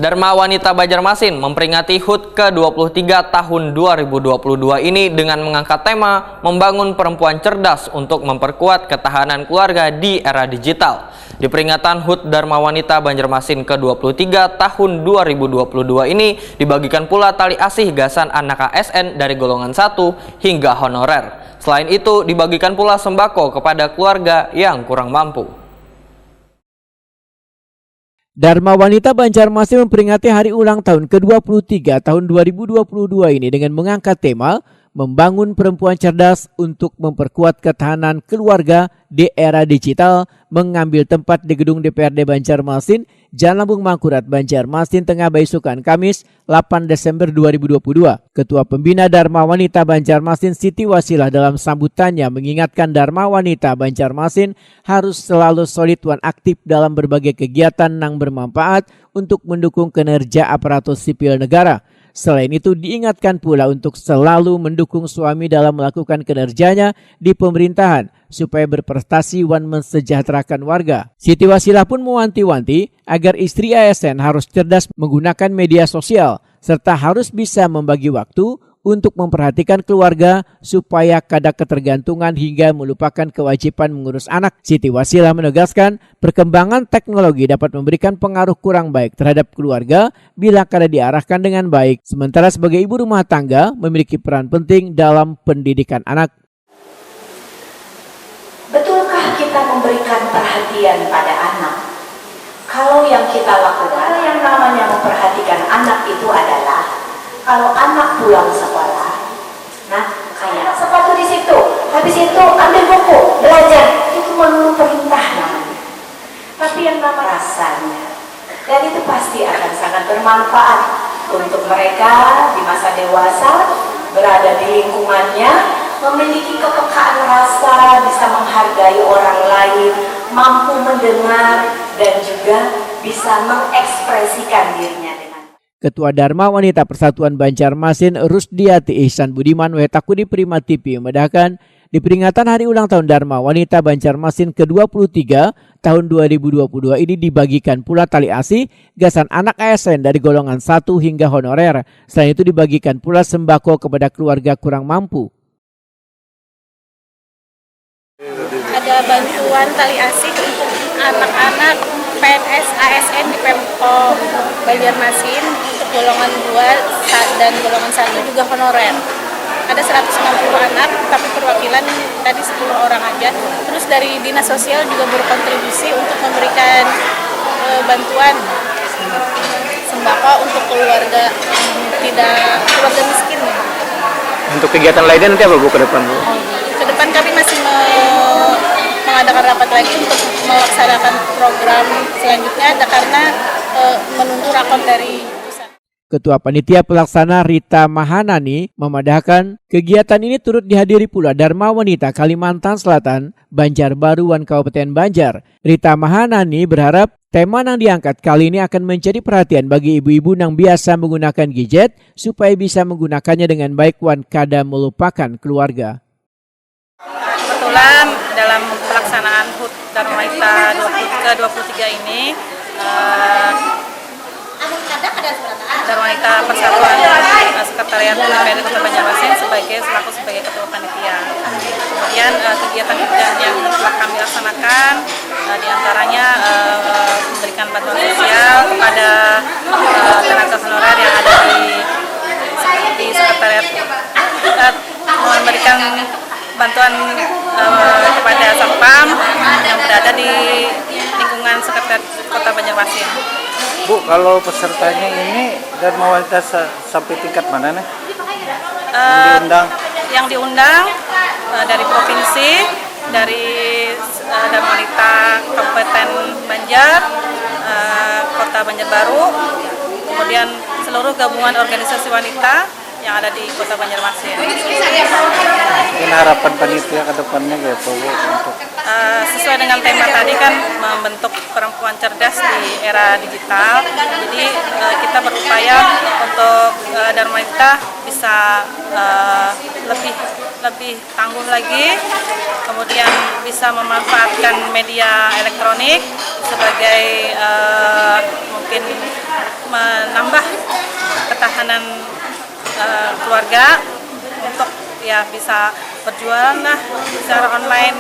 Dharma Wanita Banjarmasin memperingati HUT ke-23 tahun 2022 ini dengan mengangkat tema membangun perempuan cerdas untuk memperkuat ketahanan keluarga di era digital. Di peringatan HUT Dharma Wanita Banjarmasin ke-23 tahun 2022 ini dibagikan pula tali asih gasan anak ASN dari golongan 1 hingga honorer. Selain itu dibagikan pula sembako kepada keluarga yang kurang mampu. Dharma Wanita Banjarmasin memperingati hari ulang tahun ke-23 tahun 2022 ini dengan mengangkat tema membangun perempuan cerdas untuk memperkuat ketahanan keluarga di era digital, mengambil tempat di gedung DPRD Banjarmasin, Jalan Lambung Mangkurat, Banjarmasin, Tengah Baisukan, Kamis 8 Desember 2022. Ketua Pembina Dharma Wanita Banjarmasin Siti Wasilah dalam sambutannya mengingatkan Dharma Wanita Banjarmasin harus selalu solid dan aktif dalam berbagai kegiatan yang bermanfaat untuk mendukung kinerja aparatur sipil negara. Selain itu diingatkan pula untuk selalu mendukung suami dalam melakukan kinerjanya di pemerintahan supaya berprestasi dan mensejahterakan warga. Siti Wasilah pun mewanti-wanti agar istri ASN harus cerdas menggunakan media sosial serta harus bisa membagi waktu untuk memperhatikan keluarga supaya kada ketergantungan hingga melupakan kewajiban mengurus anak. Siti Wasilah menegaskan perkembangan teknologi dapat memberikan pengaruh kurang baik terhadap keluarga bila kada diarahkan dengan baik. Sementara sebagai ibu rumah tangga memiliki peran penting dalam pendidikan anak. Betulkah kita memberikan perhatian pada anak? Kalau yang kita lakukan, yang namanya memperhatikan anak itu adalah kalau anak pulang sekolah, nah kayak sepatu di situ, habis itu ambil buku, belajar, itu melulu perintah namanya. Tapi yang nama rasanya, dan itu pasti akan sangat bermanfaat untuk mereka di masa dewasa, berada di lingkungannya, memiliki kepekaan rasa, bisa menghargai orang lain, mampu mendengar, dan juga bisa mengekspresikan dirinya. Ketua Dharma Wanita Persatuan Banjarmasin Rusdiati Ihsan Budiman Wetakudi Prima TV memedahkan di peringatan hari ulang tahun Dharma Wanita Banjarmasin ke-23 tahun 2022 ini dibagikan pula tali asih gasan anak ASN dari golongan 1 hingga honorer. Selain itu dibagikan pula sembako kepada keluarga kurang mampu. Ada bantuan tali asih untuk anak-anak PNS ASN di Pemkot Banjarmasin untuk golongan 2 dan golongan 1 juga honorer. Ada 190 anak, tapi perwakilan tadi 10 orang aja. Terus dari Dinas Sosial juga berkontribusi untuk memberikan bantuan sembako untuk keluarga miskin. Untuk kegiatan lainnya nanti apa Bu ke depan Bu? Ke depan kami masih mengadakan rapat lagi untuk melaksanakan program selanjutnya karena menunggu rakor dari pusat. Ketua Panitia Pelaksana Rita Mahanani memadahkan kegiatan ini turut dihadiri pula Dharma Wanita Kalimantan Selatan, Banjarbaru, dan Kabupaten Banjar. Rita Mahanani berharap tema yang diangkat kali ini akan menjadi perhatian bagi ibu-ibu yang biasa menggunakan gadget supaya bisa menggunakannya dengan baik dan kada melupakan keluarga. Kebetulan dalam pelaksanaan HUT Dharma Wanita ke-23 ini Dharma Wanita Persatuan Sekretariat DPRD Kota Banjarmasin sebagai ketua panitia. Kemudian kegiatan yang telah kami laksanakan diantaranya memberikan bantuan sosial kepada tenaga honorer yang ada di sekretariat, memberikan bantuan kepada satpam yang berada di lingkungan sekretariat Kota Banjarmasin. Bu, kalau pesertanya ini Dharma Wanita sampai tingkat mana nih? Yang diundang dari provinsi, dari Dharma Wanita Kabupaten Banjar, Kota Banjarbaru, kemudian seluruh gabungan organisasi wanita yang ada di Kota Banjarmasin. Mungkin harapan panitia ke depannya gitu Bu untuk sesuai dengan tema tadi kan membentuk perempuan cerdas di era digital. Jadi kita berupaya untuk Dharma Wanita bisa lebih tangguh lagi, kemudian bisa memanfaatkan media elektronik sebagai mungkin menambah ketahanan keluarga untuk ya bisa berjualan lah secara online.